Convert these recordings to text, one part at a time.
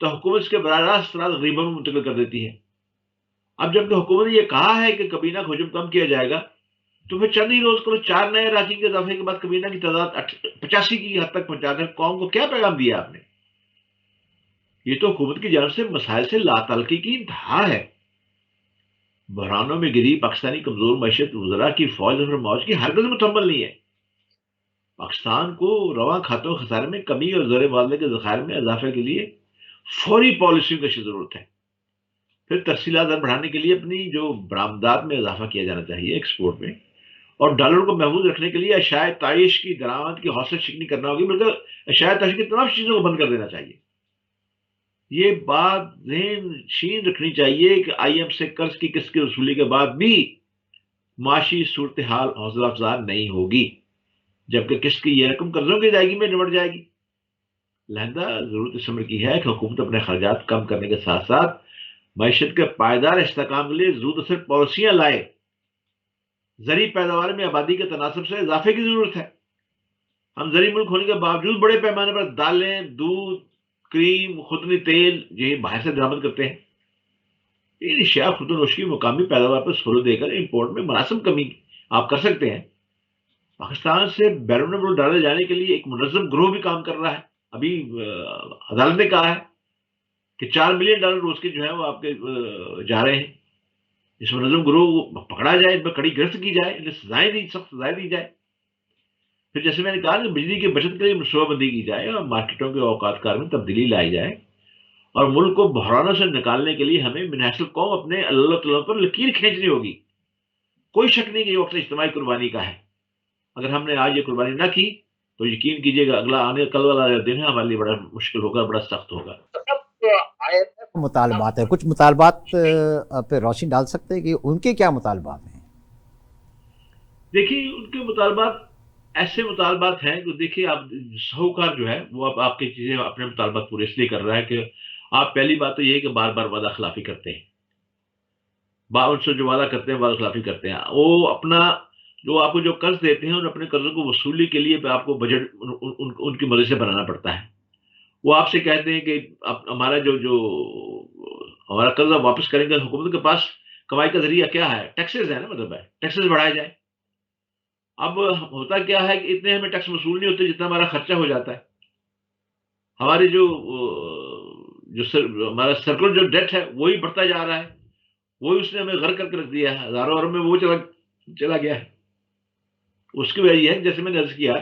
تو حکومت اس کے براہ راست غریبوں میں منتقل کر دیتی ہے۔ اب جب کہ حکومت نے یہ کہا ہے کہ کابینہ کا ہجوم کم کیا جائے گا، تو پھر چند ہی روز کرو 4 نئے اراکین کے اضافے کے بعد کابینہ کی تعداد 85 کی حد تک پہنچا کر قوم کو کیا پیغام دیا آپ نے؟ یہ تو حکومت کی جانب سے مسائل سے لا تعلقی کی انتہا ہے۔ بحرانوں میں گری پاکستانی کمزور معیشت وزراء کی فوج اور موج کی ہرگز متحمل نہیں ہے۔ پاکستان کو رواں کھاتوں خسارے میں کمی اور زر مبادلے کے ذخائر میں اضافے کے لیے فوری پالیسیوں کی ضرورت ہے۔ پھر ترسیلات در بڑھانے کے لیے اپنی جو برآمدات میں اضافہ کیا جانا چاہیے ایکسپورٹ میں، اور ڈالر کو محفوظ رکھنے کے لیے اشیاء تعیش کی درآمد کی حوصلہ شکنی کرنا ہوگی، بلکہ اشیاء تعیش کی تمام چیزوں کو بند کر دینا چاہیے۔ یہ بات ذہن نشین رکھنی چاہیے کہ آئی ایم سے قرض کی قسط کی وصولی کے بعد بھی معاشی صورتحال حوصلہ افزا نہیں ہوگی، جبکہ قسط کی یہ رقم قرضوں کی ادائیگی میں نمٹ جائے گی۔ لہذا ضرورت اس عمر کی ہے کہ حکومت اپنے خرچات کم کرنے کے ساتھ ساتھ معیشت کے پائیدار استحکام کے لیے زود اثر پالیسیاں لائے۔ زرعی پیداوار میں آبادی کے تناسب سے اضافے کی ضرورت ہے۔ ہم زرعی ملک ہونے کے باوجود بڑے پیمانے پر دالیں، دودھ، کریم، خوتنی تیل یہ باہر سے درآمد کرتے ہیں۔ ان اشیاء خود نوش کی مقامی پیداوار پر سہولت دے کر امپورٹ میں مناسب کمی آپ کر سکتے ہیں۔ پاکستان سے بیرون ملک ڈالے جانے کے لیے ایک منظم گروہ بھی کام کر رہا ہے۔ ابھی عدالت نے کہا ہے کہ $4 ملین روز کے جو ہے وہ آپ کے جا رہے ہیں۔ اس منظم گروہ پکڑا جائے، ان پر کڑی گرفت کی جائے، انہیں سخت سزائیں دی جائے۔ پھر جیسے میں نے کہا کہ بجلی کی بچت کے لیے منصوبہ بندی کی جائے اور مارکیٹوں کے اوقات کار میں تبدیلی لائی جائے، اور ملک کو بحرانوں سے نکالنے کے لیے ہمیں من حیث القوم اپنے اللہ تعالیٰ پر لکیر کھینچنی ہوگی۔ کوئی شک نہیں کہ یہ وقت اجتماعی قربانی کا ہے۔ اگر ہم نے آج یہ قربانی نہ کی تو یقین کیجیے گا اگلا کل والا دن ہے ہمارے لیے بڑا مشکل ہوگا، بڑا سخت ہوگا۔ مطالبات ہیں، کچھ مطالبات پہ روشنی ڈال سکتے ہیں کہ ان کے کیا مطالبات ہیں؟ دیکھیے ان کے مطالبات ایسے مطالبات ہیں کہ دیکھیے آپ ساہوکار جو ہے وہ اب آپ کی چیزیں اپنے مطالبات پورے اس لیے کر رہا ہے کہ آپ پہلی بات تو یہ ہے کہ بار بار وعدہ خلافی کرتے ہیں، ان سے جو وعدہ کرتے ہیں وعدہ خلافی کرتے ہیں۔ وہ اپنا جو آپ کو جو قرض دیتے ہیں اور اپنے قرضوں کو وصولی کے لیے آپ کو بجٹ ان کی مدد سے بنانا پڑتا ہے۔ وہ آپ سے کہتے ہیں کہ ہمارا جو ہمارا قرض واپس کریں گے، حکومت کے پاس کمائی کا ذریعہ کیا ہے؟ ٹیکسز ہے نا، مطلب ہے ٹیکسز بڑھائے جائے۔ اب ہوتا کیا ہے کہ اتنے ہمیں ٹیکس وصول نہیں ہوتے جتنا ہمارا خرچہ ہو جاتا ہے۔ ہماری جو ہمارا سرکل جو ڈیٹ ہے وہی بڑھتا جا رہا ہے، وہی اس نے ہمیں غرق کر کے رکھ دیا ہے، ہزاروں ارب میں وہ چلا گیا ہے۔ اس کی وجہ یہ ہے جیسے میں نے عرض کیا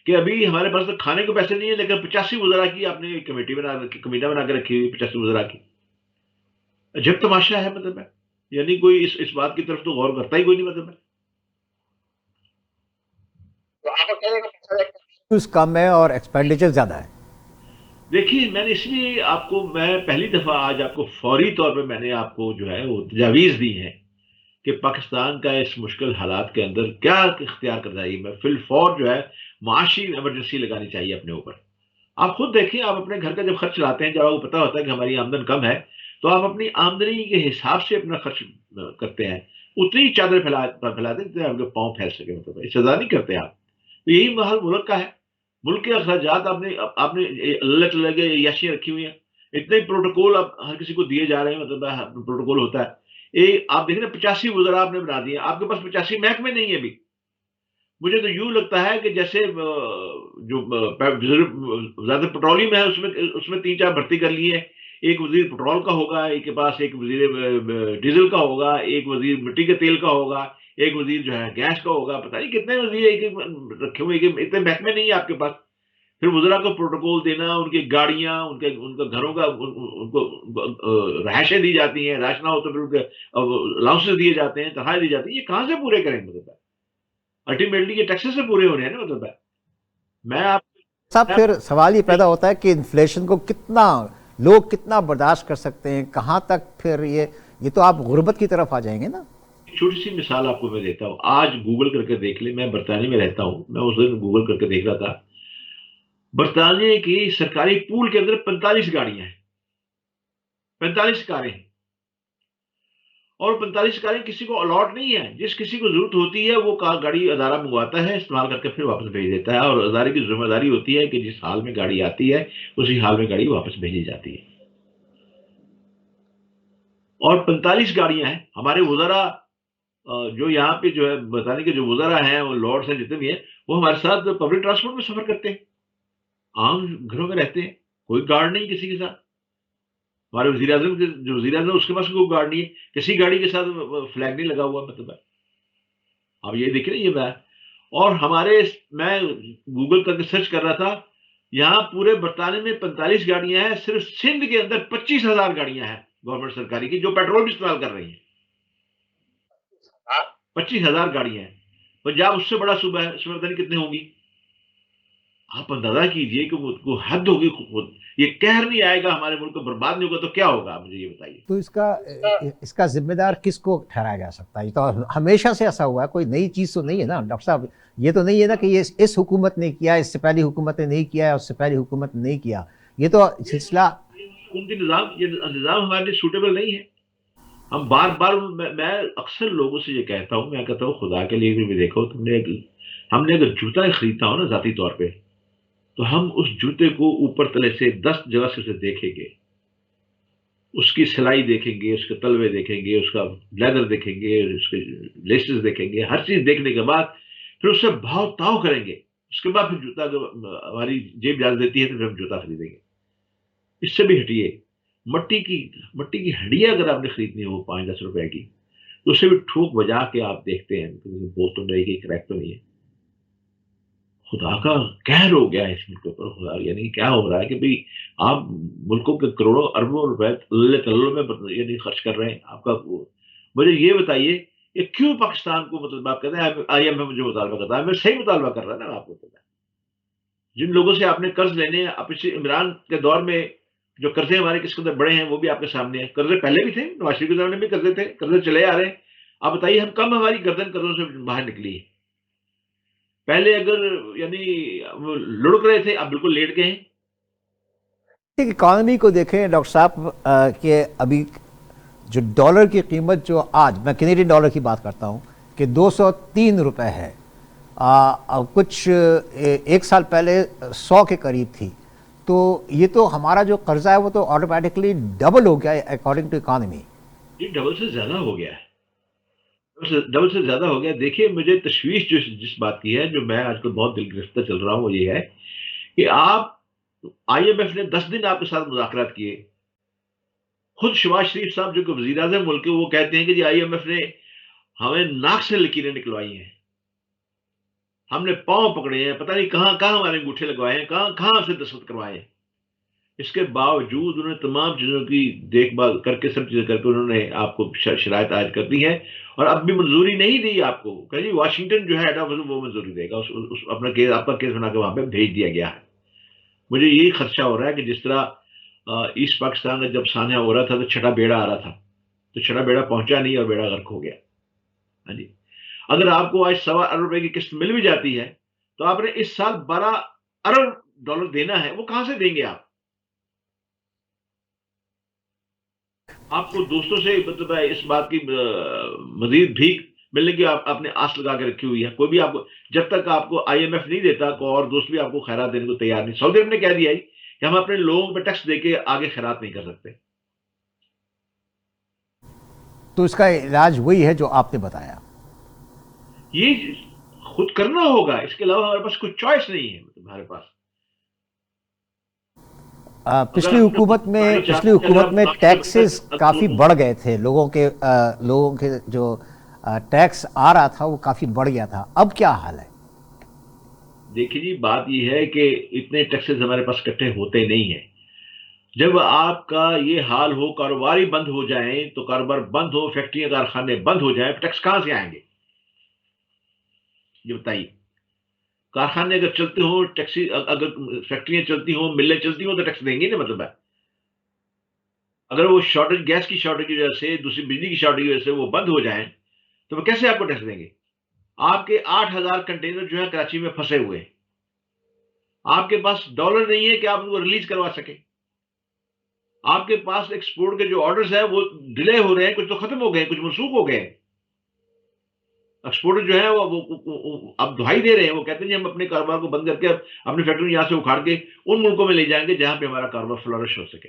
کہ ابھی ہمارے پاس تو کھانے کو پیسے نہیں ہے، لیکن 85 وزراء کی آپ نے کمیٹی کمیٹہ بنا کے رکھی ہوئی 85 وزراء کی۔ عجب تماشا ہے، مطلب ہے یعنی کوئی اس بات کی طرف تو غور کرتا ہی کوئی نہیں، مطلب ہے۔ کم ہے اور ایکسپینڈیچر زیادہ ہے۔ دیکھیے میں نے اس لیے آپ کو میں پہلی دفعہ آج آپ کو فوری طور پہ میں نے آپ کو جو ہے وہ تجاویز دی ہیں کہ پاکستان کا اس مشکل حالات کے اندر کیا اختیار کرنا چاہیے۔ میں فی الفور جو ہے معاشی ایمرجنسی لگانی چاہیے اپنے اوپر۔ آپ خود دیکھیں، آپ اپنے گھر کا جب خرچ چلاتے ہیں، جب آپ کو پتا ہوتا ہے کہ ہماری آمدن کم ہے، تو آپ اپنی آمدنی کے حساب سے اپنا خرچ کرتے ہیں، اتنی ہی چادر پھیلاتے ہیں جتنے آپ کے پاؤں پھیل سکے، مطلب سزا نہیں کرتے آپ۔ تو یہی محل ملک کا ہے۔ ملک کے اخراجات آپ نے اللہ تعالیٰ کے یاشیاں رکھی ہوئی ہیں، اتنے پروٹوکول اب ہر کسی کو دیے جا رہے ہیں، مطلب پروٹوکول ہوتا ہے۔ آپ دیکھیں نا 85 وزراء آپ نے بنا دیے، آپ کے پاس 85 محکمے نہیں ہیں ابھی۔ مجھے تو یوں لگتا ہے کہ جیسے جو وزارت پیٹرولیم ہے اس میں 3-4 بھرتی کر لی ہے، ایک وزیر پیٹرول کا ہوگا، ایک کے پاس ایک وزیر ڈیزل کا ہوگا، ایک وزیر مٹی کے تیل کا ہوگا، ایک وزیر جو ہے گیس کا ہوگا، پتہ نہیں کتنے وزیر رکھے ہوئے، اتنے محکمے نہیں ہیں آپ کے پاس۔ پھر وزراء کو پروٹوکول دینا، ان کی گاڑیاں، ان کے گھروں کا ان کو رہائشیں دی جاتی ہیں، رہائش نہ ہو تو پھر ان کے الاؤنسز دیے جاتے ہیں، تنخواہیں دی جاتی ہیں، یہ کہاں سے پورے کریں؟ مطلب الٹیمیٹلی یہ ٹیکسز سے پورے ہونے ہیں نا، مطلب ہے۔ میں آپ صاحب پھر سوال یہ پیدا ہوتا ہے کہ انفلیشن کو لوگ کتنا برداشت کر سکتے ہیں، کہاں تک پھر یہ تو آپ غربت کی طرف آ جائیں گے نا۔ چھوٹی سی مثال آپ کو میں دیتا ہوں، آج گوگل کر کے دیکھ لیں، میں برطانیہ میں رہتا ہوں، میں اس دن گوگل کر کے دیکھ رہا تھا، برطانیہ کی سرکاری پول کے اندر 45 گاڑیاں ہیں، 45 کاریں ہیں، اور 45 کاریں کسی کو الاٹ نہیں ہے، جس کسی کو ضرورت ہوتی ہے وہ گاڑی ادارہ منگواتا ہے، استعمال کر کے پھر واپس بھیج دیتا ہے، اور ادارے کی ذمہ داری ہوتی ہے کہ جس حال میں گاڑی آتی ہے اسی حال میں گاڑی واپس بھیجی جاتی ہے۔ اور 45 گاڑیاں ہیں ہمارے وزراء جو یہاں پہ جو ہے بتانے کے جو وزراء ہیں وہ لارڈس ہیں جتنے بھی ہیں وہ ہمارے ساتھ پبلک ٹرانسپورٹ میں سفر کرتے ہیں عام گھروں میں رہتے ہیں کوئی گارڈ نہیں کسی کے ساتھ ہمارے وزیر اعظم جو وزیر اعظم اس کے پاس کوئی گارڈ نہیں ہے کسی گاڑی کے ساتھ فلیگ نہیں لگا ہوا مطلب ہے اب یہ دیکھ رہے ہیں یہ بات اور ہمارے میں گوگل کر کے سرچ کر رہا تھا یہاں پورے برطانیہ میں 45 گاڑیاں ہیں صرف سندھ کے اندر 25,000 گاڑیاں ہیں گورنمنٹ سرکاری کی جو پیٹرول بھی استعمال کر رہی ہیں 25,000 گاڑیاں ہیں پنجاب اس سے بڑا صوبہ ہے اس میں پتہ نہیں کتنے ہوں گی آپ اندازہ کیجئے کہ وہ حد ہوگی یہ قہر نہیں آئے گا ہمارے ملک کو برباد نہیں ہوگا تو کیا ہوگا مجھے یہ بتائیے تو اس کا ذمہ دار کس کو ٹھہرایا جا سکتا ہے؟ یہ تو ہمیشہ سے ایسا ہوا ہے، کوئی نئی چیز تو نہیں ہے نا ڈاکٹر صاحب. یہ تو نہیں ہے نا کہ یہ اس حکومت نے کیا، اس سے پہلی حکومت نے نہیں کیا، اس سے پہلی حکومت نے نہیں کیا. یہ تو سلسلہ ان کے نظام یہ نظام ہمارے لیے سوٹیبل نہیں ہے ہم بار بار میں اکثر لوگوں سے یہ کہتا ہوں میں کہتا ہوں خدا کے لیے بھی دیکھو ہم نے اگر جوتا خریدتا ہو نا ذاتی طور پہ تو ہم اس جوتے کو اوپر تلے سے 10 جگہ سے اسے دیکھیں گے اس کی سلائی دیکھیں گے اس کے تلوے دیکھیں گے اس کا لیدر دیکھیں گے اس کے لیسز دیکھیں گے ہر چیز دیکھنے کے بعد پھر اس سے بھاؤ تاؤ کریں گے اس کے بعد پھر جوتا ہماری جیب اجازت دیتی ہے تو پھر ہم جوتا خریدیں گے اس سے بھی ہٹیے مٹی کی ہڈیاں اگر آپ نے خریدنی ہو 5-10 روپے کی تو اسے بھی ٹھوک بجا کے آپ دیکھتے ہیں بول تو نہیں کہ کریک تو نہیں ہے خدا کا قہر ہو گیا ہے اس ملک پر خدا یعنی کیا ہو رہا ہے کہ بھئی آپ ملکوں کے کروڑوں اربوں روپے اللہ تلوں میں یعنی خرچ کر رہے ہیں آپ کا مجھے یہ بتائیے یہ کیوں پاکستان کو مطلب آپ کہتے ہیں آئی ایم ایف جو مطالبہ کرتا ہے میں صحیح مطالبہ کر رہا ہے نا آپ کو پتا ہے جن لوگوں سے آپ نے قرض لینے پچھلے عمران کے دور میں جو قرضے ہمارے کس قدر بڑے ہیں وہ بھی آپ کے سامنے ہیں قرضے پہلے بھی تھے نواز شریف کے زمانے میں بھی قرضے تھے قرضے چلے آ رہے ہیں آپ بتائیے ہم کم ہماری گردن قرضوں سے باہر نکلی ہے پہلے اگر یعنی لڑک رہے تھے اب بالکل لیٹ گئے ہیں اکانومی کو دیکھیں ڈاکٹر صاحب کہ ابھی جو ڈالر کی قیمت جو آج میں کینیڈین ڈالر کی بات کرتا ہوں کہ 203 روپے ہے کچھ ایک سال پہلے 100 کے قریب تھی تو یہ تو ہمارا جو قرضہ ہے وہ تو آٹومیٹکلی ڈبل ہو گیا ہے اکارڈنگ ٹو اکانومی. یہ ڈبل سے زیادہ ہو گیا ہے ڈبل سے زیادہ ہو گیا دیکھیے مجھے تشویش جس بات کی ہے جو میں آج کل بہت دل گرفتہ چل رہا ہوں وہ یہ ہے کہ آپ آئی ایم ایف نے 10 دن آپ کے ساتھ مذاکرات کیے خود شہباز شریف صاحب جو کہ وزیر اعظم ملک کے وہ کہتے ہیں کہ جی آئی ایم ایف نے ہمیں ناک سے لکیریں نکلوائی ہیں ہم نے پاؤں پکڑے ہیں پتہ نہیں کہاں کہاں ہمارے انگوٹھے لگوائے ہیں کہاں کہاں ہم سے دستخط کروائے ہیں اس کے باوجود انہوں نے تمام چیزوں کی دیکھ بھال کر کے سب چیزیں کر کے انہوں نے آپ کو شرائط عائد کر دی ہے اور اب بھی منظوری نہیں دی آپ کو کہ جی واشنگٹن جو ہے ہیڈ آف وہ منظوری دے گا اپنا کیس آپ کا کیس بنا کے وہاں پہ بھیج دیا گیا ہے مجھے یہی خدشہ ہو رہا ہے کہ جس طرح ایسٹ پاکستان کا جب سانحہ ہو رہا تھا تو چھٹا بیڑا آ رہا تھا تو چھٹا بیڑا پہنچا نہیں اور بیڑا غرق ہو گیا ہاں جی اگر آپ کو آج 1.25 ارب روپے کی قسط مل بھی جاتی ہے تو آپ نے اس سال 12 ارب ڈالر دینا ہے وہ کہاں سے دیں گے آپ کو دوستوں سے مطلب اس بات کی مزید بھیک ملنے کی آپ نے آس لگا کے رکھی ہوئی ہے کوئی بھی آپ کو جب تک آپ کو آئی ایم ایف نہیں دیتا کوئی اور دوست بھی آپ کو خیرات دینے کو تیار نہیں سعودی عرب نے کہہ دیا کہ ہم اپنے لوگوں پہ ٹیکس دے کے آگے خیرات نہیں کر سکتے تو اس کا علاج وہی ہے جو آپ نے بتایا یہ خود کرنا ہوگا اس کے علاوہ ہمارے پاس کوئی چوائس نہیں ہے ہمارے پاس پچھلی حکومت میں ٹیکسز کافی بڑھ گئے تھے لوگوں کے جو ٹیکس آ رہا تھا وہ کافی بڑھ گیا تھا اب کیا حال ہے دیکھیے جی بات یہ ہے کہ اتنے ٹیکسز ہمارے پاس اکٹھے ہوتے نہیں ہیں جب آپ کا یہ حال ہو کاروباری بند ہو جائیں تو کاروبار بند ہو فیکٹریاں کارخانے بند ہو جائیں ٹیکس کہاں سے آئیں گے یہ بتائیے کارخانے اگر چلتے ہوں ٹیکسی اگر فیکٹریاں چلتی ہوں ملیں چلتی ہوں تو ٹیکس دیں گے نا مطلب ہے اگر وہ شارٹیج گیس کی شارٹیج کی وجہ سے دوسری بجلی کی شارٹیج کی وجہ سے وہ بند ہو جائیں تو وہ کیسے آپ کو ٹیکس دیں گے آپ کے 8,000 کنٹینر جو ہے کراچی میں پھنسے ہوئے ہیں آپ کے پاس ڈالر نہیں ہے کہ آپ ان کو ریلیز کروا سکیں آپ کے پاس ایکسپورٹ کے جو آرڈرز ہیں وہ ڈیلے ہو رہے ہیں کچھ تو ختم ہو گئے کچھ منسوخ ہو گئے ایکسپورٹر جو ہے وہ اب دہائی دے رہے ہیں وہ کہتے ہیں ہم اپنے کاروبار کو بند کر کے اپنی فیکٹری یہاں سے اکھاڑ کے ان ملکوں میں لے جائیں گے جہاں پہ ہمارا کاروبار فلورش ہو سکے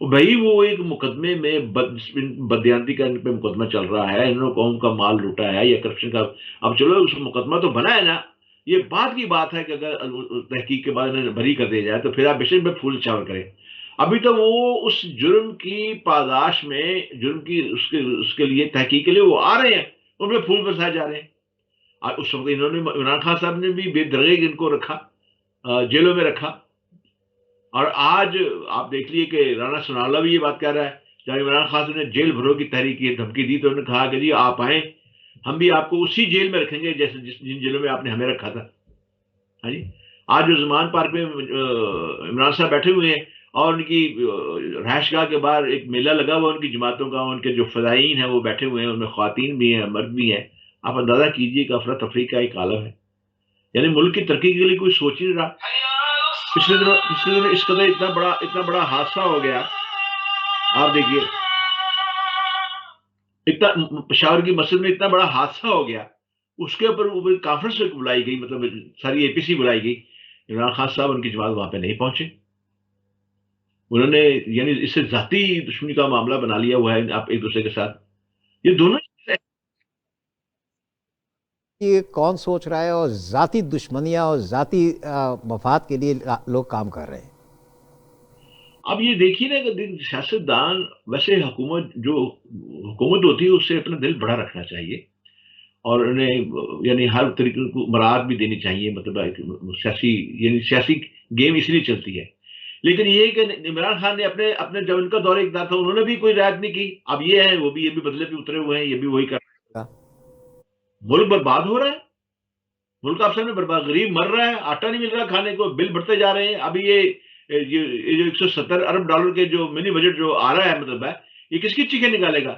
بھائی وہ ایک مقدمے میں بدیانتی کا ان پہ مقدمہ چل رہا ہے، انہوں نے قوم کا مال لوٹا ہے یا کرپشن کا. اب چلو اس مقدمہ تو بنا ہے نا. یہ بات کی بات ہے کہ اگر تحقیق کے بعد انہیں بری کر دیا جائے تو پھر آپ بے شک میں پھول چاول کریں. ابھی تو وہ اس جرم کی پاداش میں، جرم کی اس کے لیے تحقیق کے لیے وہ آ رہے ہیں، ان پہ پھول برسائے جا رہے ہیں. اور اس وقت انہوں نے، عمران خان صاحب نے بھی بے درگے ان کو رکھا، جیلوں میں رکھا. اور آج آپ دیکھ لیے کہ رانا ثناءاللہ بھی یہ بات کہہ رہا ہے. جب عمران خان صاحب نے جیل بھرو کی تحریک کی دھمکی دی تو انہوں نے کہا کہ جی آپ آئیں، ہم بھی آپ کو اسی جیل میں رکھیں گے جیسے جن جیلوں میں آپ نے ہمیں رکھا تھا. ہاں جی. آج جو زمان پارک میں عمران صاحب بیٹھے ہوئے ہیں اور ان کی رہائش گاہ کے باہر ایک میلہ لگا ہوا ان کی جماعتوں کا، ان کے جو فضائین ہیں وہ بیٹھے ہوئے ہیں، ان میں خواتین بھی ہیں، مرد بھی ہیں. آپ اندازہ کیجئے کہ افراتفری کا ایک عالم ہے. یعنی ملک کی ترقی کے لیے کوئی سوچ ہی نہیں رہا. پچھلے دنوں اس قدر اتنا بڑا حادثہ ہو گیا. آپ دیکھیے اتنا پشاور کی مسجد میں اتنا بڑا حادثہ ہو گیا، اس کے اوپر کانفرنس بلائی گئی، مطلب ساری اے پی سی بلائی گئی. عمران خان صاحب ان کی جماعت وہاں پہ نہیں پہنچے. انہوں نے یعنی اس سے ذاتی دشمنی کا معاملہ بنا لیا ہوا ہے آپ ایک دوسرے کے ساتھ. یہ دونوں یہ کون سوچ رہا ہے اور ذاتی دشمنیاں اور ذاتی مفاد کے لیے لوگ کام کر رہے ہیں. اب یہ دیکھیے نا کہ سیاست دان، ویسے حکومت ہوتی ہے اس سے اپنا دل بڑا رکھنا چاہیے اور انہیں یعنی ہر طریقے کو مراعات بھی دینی چاہیے. مطلب سیاسی گیم اس لیے چلتی ہے. لیکن یہ کہ عمران خان نے اپنے جب ان کا دور اقتدار تھا انہوں نے بھی کوئی رعایت نہیں کی. اب یہ ہے یہ بھی بدلے پہ اترے ہوئے ہیں، یہ بھی وہی کر رہے ہیں. ملک برباد ہو رہا ہے. ملک آپ سامنے برباد، غریب مر رہا ہے، آٹا نہیں مل رہا کھانے کو، بل بڑھتے جا رہے ہیں. ابھی یہ جو $170 ارب کے جو منی بجٹ جو آ رہا ہے، مطلب ہے یہ کس کی چیخیں نکالے گا؟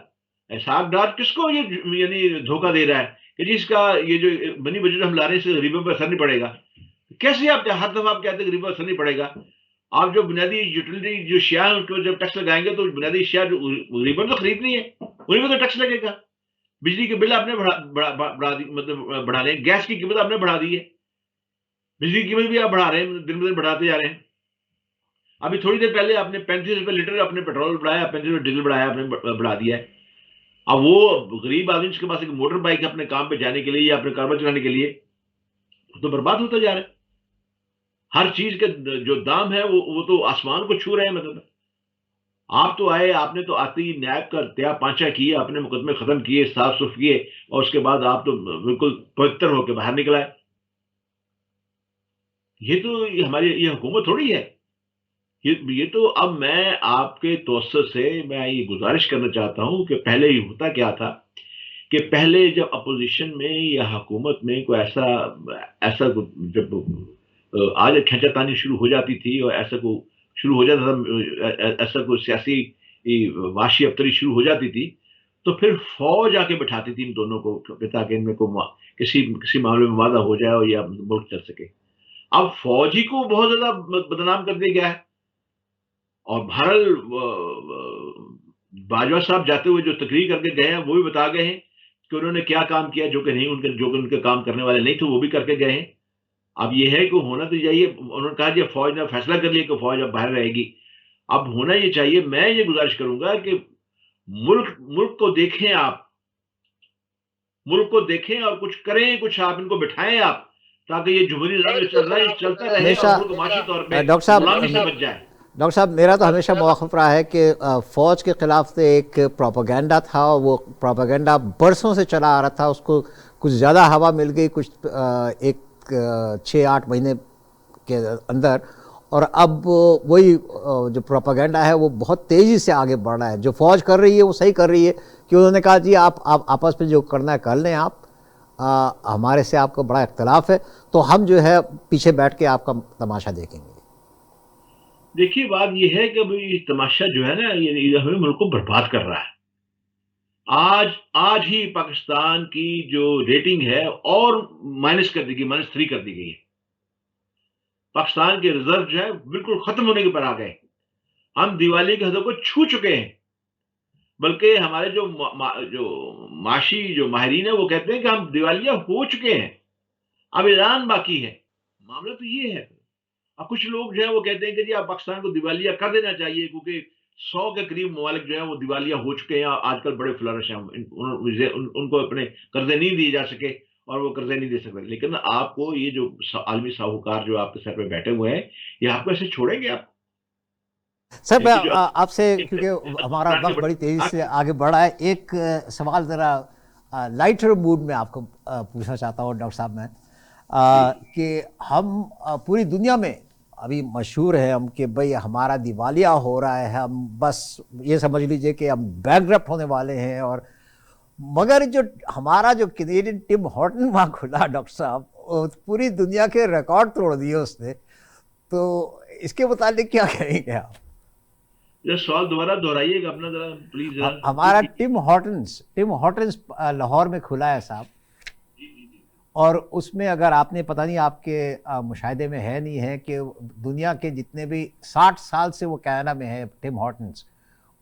اسحاق ڈار کس کو یہ یعنی دھوکہ دے رہا ہے کہ جی اس کا یہ جو منی بجٹ ہم لا رہے ہیں اس سے غریبوں پہ اثر نہیں پڑے گا. کیسے آپ ہر دفعہ آپ کہتے ہیں غریبوں پہ اثر نہیں پڑے گا؟ آپ جو بنیادی یوٹیلٹی جو شیاء ہیں ان کو جب ٹیکس لگائیں گے تو بنیادی شیاء جو غریبوں نے تو خریدنی ہے، انہیں میں تو ٹیکس لگے گا. بجلی کے بل آپ نے بڑھا دی، مطلب بڑھا رہے ہیں. گیس کی قیمت آپ نے بڑھا دی ہے، بجلی کی قیمت بھی آپ بڑھا رہے ہیں، دن بدن بڑھاتے جا رہے ہیں. ابھی تھوڑی دیر پہلے آپ نے 35 روپے لیٹر اپنے پیٹرول بڑھایا، 35 روپے ڈیزل بڑھایا، آپ نے بڑھا دیا ہے. اب وہ غریب آدمی جس کے پاس ایک موٹر بائک ہے اپنے کام پہ جانے کے لیے یا اپنے کاروبار چلانے کے لیے، تو برباد ہوتا جا رہا ہے. ہر چیز کے جو دام ہے وہ تو آسمان کو چھو رہے ہیں. مطلب آپ تو آئے، آپ نے تو آتے ہی نیب کا تیا پانچا کیے، اپنے مقدمے ختم کیے، صاف صف کیے، اور اس کے بعد آپ تو بالکل پوتر ہو کے باہر نکل آئے. یہ ہماری یہ حکومت تھوڑی ہے. یہ تو اب میں آپ کے توسط سے میں یہ گزارش کرنا چاہتا ہوں کہ پہلے یہ ہوتا کیا تھا کہ پہلے جب اپوزیشن میں یا حکومت میں کوئی ایسا جب آج کھینچا تانی شروع ہو جاتی تھی اور ایسا کو شروع ہو جاتا تھا، ایسا کوئی سیاسی واشی ابتری شروع ہو جاتی تھی تو پھر فوج آ کے بٹھاتی تھی ان دونوں کو تاکہ ان میں کو کسی معاملے میں وعدہ ہو جائے اور یا ملک چل سکے. اب فوج ہی کو بہت زیادہ بدنام کر دیا گیا ہے. اور بہرحال باجوہ صاحب جاتے ہوئے جو تقریر کر کے گئے ہیں وہ بھی بتا گئے ہیں کہ انہوں نے کیا کام کیا جو کہ ان کے کام کرنے والے نہیں تھے وہ بھی کر کے گئے ہیں. اب یہ ہے کہ ہونا تو چاہیے، انہوں نے کہا کہ فوج نے فیصلہ کر لیا کہ فوج اب باہر رہے گی. اب ہونا یہ چاہیے، میں یہ گزارش کروں گا کہ ملک کو دیکھیں، آپ ملک کو دیکھیں اور کچھ کریں، کچھ آپ ان کو بٹھائیں آپ، تاکہ یہ جمہوری نظام جو چل رہا ہے یہ چلتا رہے اور ہمیشہ ملک معاشی طور پہ ڈاکٹر صاحب غلامی سے بچ جائے. ڈاکٹر صاحب میرا تو ہمیشہ موقف رہا ہے کہ فوج کے خلاف تو ایک پروپیگنڈا تھا، اور وہ پروپیگنڈا برسوں سے چلا آ رہا تھا. اس کو کچھ زیادہ ہوا مل گئی کچھ ایک 6-8 مہینے کے اندر، اور اب وہی جو پروپیگنڈا ہے وہ بہت تیزی سے آگے بڑھ رہا ہے. جو فوج کر رہی ہے وہ صحیح کر رہی ہے کہ انہوں نے کہا جی آپ آپس میں جو کرنا ہے کر لیں، آپ ہمارے سے آپ کا بڑا اختلاف ہے تو ہم جو ہے پیچھے بیٹھ کے آپ کا تماشا دیکھیں گے. دیکھیے بات یہ ہے کہ ابھی تماشا جو ہے نا یہ ہمیں ملک کو برباد کر رہا ہے. آج ہی پاکستان کی جو ریٹنگ ہے اور مائنس کر دی گئی، -3 کر دی گئی ہے. پاکستان کے ریزرو جو ہے بالکل ختم ہونے کے پر آ گئے. ہم دیوالی کے حدوں کو چھو چکے ہیں. بلکہ ہمارے جو معاشی جو ماہرین ہیں وہ کہتے ہیں کہ ہم دیوالیہ ہو چکے ہیں، اب اعلان باقی ہے. معاملہ تو یہ ہے. اب کچھ لوگ جو ہیں وہ کہتے ہیں کہ جی آپ پاکستان کو دیوالیہ کر دینا چاہیے کیونکہ 100 کے قریب ممالک جو ہیں وہ دیوالیہ ہو چکے ہیں، آج کل بڑے فلرش ہیں، ان کو اپنے قرضے نہیں دیے جا سکے اور وہ قرضے نہیں دے سکتے، لیکن آپ کو یہ جو عالمی ساہوکار جو آپ کے سر پہ بیٹھے ہوئے ہیں، یہ آپ کو ایسے چھوڑیں گے؟ آپ سر میں یہ جو آپ سے، کیونکہ ہمارا وقت بڑی تیزی سے آگے بڑھا ہے، ایک سوال ذرا لائٹر موڈ میں آپ کو پوچھنا چاہتا ہوں ڈاکٹر صاحب میں، کہ ہم پوری دنیا میں ابھی مشہور ہے ہم کہ بھئی ہمارا دیوالیہ ہو رہا ہے، ہم بس یہ سمجھ لیجئے کہ ہم بینکرپٹ ہونے والے ہیں، اور مگر جو ہمارا جو کینیڈین ٹم ہارٹن وہاں کھلا ڈاکٹر صاحب، پوری دنیا کے ریکارڈ توڑ دیے اس نے، تو اس کے متعلق کیا کہیں گے آپ؟ یہ سوال دوبارہ دہرائیے گا اپنا ذرا پلیز ذرا. ہمارا ٹم ہارٹنز لاہور میں کھلا ہے صاحب، جی جی جی. اور اس میں اگر آپ نے پتہ نہیں آپ کے مشاہدے میں ہے نہیں ہے کہ دنیا کے جتنے بھی 60 سال سے وہ کینیڈا میں ہے ٹم ہارٹنز،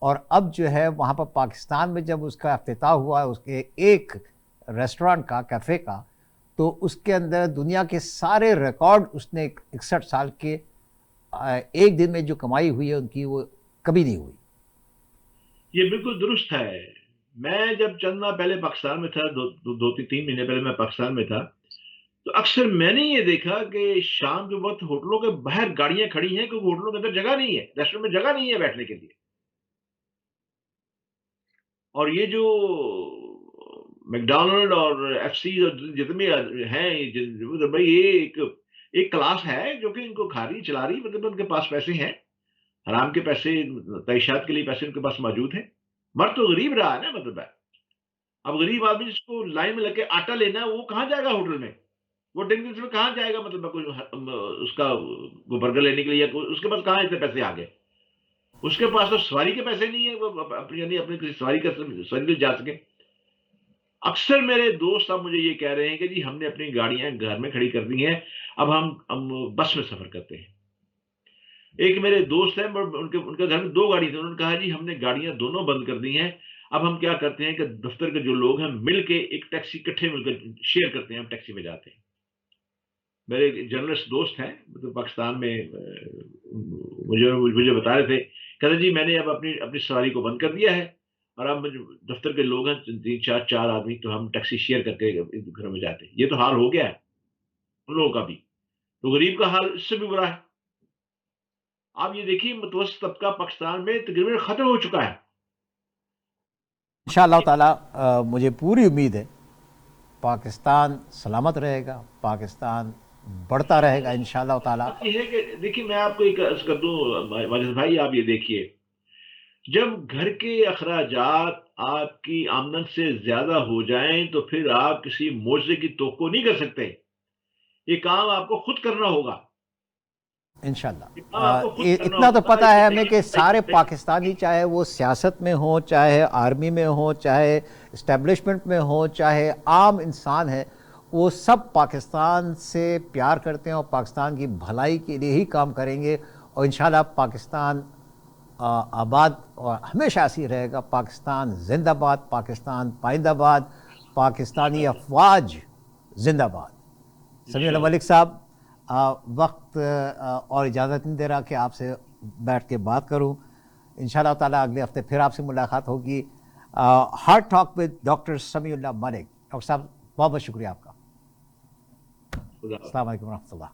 اور اب جو ہے وہاں پر پاکستان میں جب اس کا افتتاح ہوا اس کے ایک ریسٹورانٹ کا، کیفے کا، تو اس کے اندر دنیا کے سارے ریکارڈ اس نے 61 سال کے ایک دن میں جو کمائی ہوئی ہے ان کی، وہ کبھی نہیں ہوئی. یہ بالکل درست ہے. میں جب چند ماہ پہلے پاکستان میں تھا، دو تین مہینے پہلے میں پاکستان میں تھا، تو اکثر میں نے یہ دیکھا کہ شام کے وقت ہوٹلوں کے باہر گاڑیاں کھڑی ہیں، کیونکہ ہوٹلوں کے اندر جگہ نہیں ہے، ریسٹورینٹ میں جگہ نہیں ہے بیٹھنے کے لیے. اور یہ جو میکڈونلڈ اور ایف سی جتنے ہیں، بھائی یہ ایک کلاس ہے جو کہ ان کو کھا رہی چلا رہی، مطلب ان کے پاس پیسے ہیں، حرام کے پیسے، تعیشات کے لیے پیسے ان کے پاس موجود ہیں. مرد تو غریب رہا ہے نا، مطلب ہے اب غریب آدمی جس کو لائن میں لگ کے آٹا لینا ہے، وہ کہاں جائے گا ہوٹل میں؟ وہ ڈنگلز میں کہاں جائے گا؟ مطلب اس کا وہ برگر لینے کے لیے اس کے پاس کہاں اتنے پیسے آ گئے؟ اس کے پاس تو سواری کے پیسے نہیں ہے، وہ یعنی اپنی کسی سواری جا سکے. اکثر میرے دوست اب مجھے یہ کہہ رہے ہیں کہ جی ہم نے اپنی گاڑیاں گھر میں کھڑی کر دی ہیں، اب ہم بس میں سفر کرتے ہیں. ایک میرے دوست ہیں، ان کے گھر میں 2 گاڑی تھی، انہوں نے کہا جی ہم نے گاڑیاں دونوں بند کر دی ہیں، اب ہم کیا کرتے ہیں کہ دفتر کے جو لوگ ہیں مل کے ایک ٹیکسی اکٹھے مل کر شیئر کرتے ہیں، ہم ٹیکسی میں جاتے ہیں. میرے جرنلسٹ دوست ہیں مطلب پاکستان میں، مجھے بتا رہے تھے، کہتے جی میں نے اب اپنی سواری کو بند کر دیا ہے، اور اب دفتر کے لوگ ہیں 3 4 آدمی، تو ہم ٹیکسی شیئر کر کے گھروں میں جاتے ہیں. یہ تو حال ہو گیا ہے ان لوگوں کا بھی. تو غریب کا حال اس سے بھی برا ہے. آپ یہ دیکھیے متوسط طبقہ پاکستان میں تقریباً ختم ہو چکا ہے. انشاءاللہ تعالیٰ مجھے پوری امید ہے پاکستان سلامت رہے گا، پاکستان بڑھتا رہے گا انشاءاللہ تعالیٰ. بات یہ ہے کہ دیکھیے میں آپ کو ایک عرض کر دوں ماجد بھائی، آپ یہ دیکھیے، جب گھر کے اخراجات آپ کی آمدن سے زیادہ ہو جائیں تو پھر آپ کسی معجزے کی توقع نہیں کر سکتے. یہ کام آپ کو خود کرنا ہوگا. انشاءاللہ یہ کام آپ کو خود کرنا اتنا تو ہوگا. پتہ ہے ہمیں کہ سارے پاکستانی، چاہے وہ سیاست میں ہوں، چاہے آرمی میں ہوں، چاہے اسٹیبلشمنٹ میں ہوں، چاہے عام انسان ہے، وہ سب پاکستان سے پیار کرتے ہیں اور پاکستان کی بھلائی کے لیے ہی کام کریں گے، اور انشاءاللہ پاکستان آباد اور ہمیشہ ایسی رہے گا. پاکستان زندہ باد، پاکستان پائندہ باد، پاکستانی افواج زندہ باد. سمیع اللہ ملک صاحب، وقت اور اجازت نہیں دے رہا کہ آپ سے بیٹھ کے بات کروں. انشاءاللہ تعالیٰ اگلے ہفتے پھر آپ سے ملاقات ہوگی. Heart talk with doctor Samiullah Malik. Doctor صاحب بہت بہت شکریہ آپ کا. السلام علیکم ورحمۃ اللہ.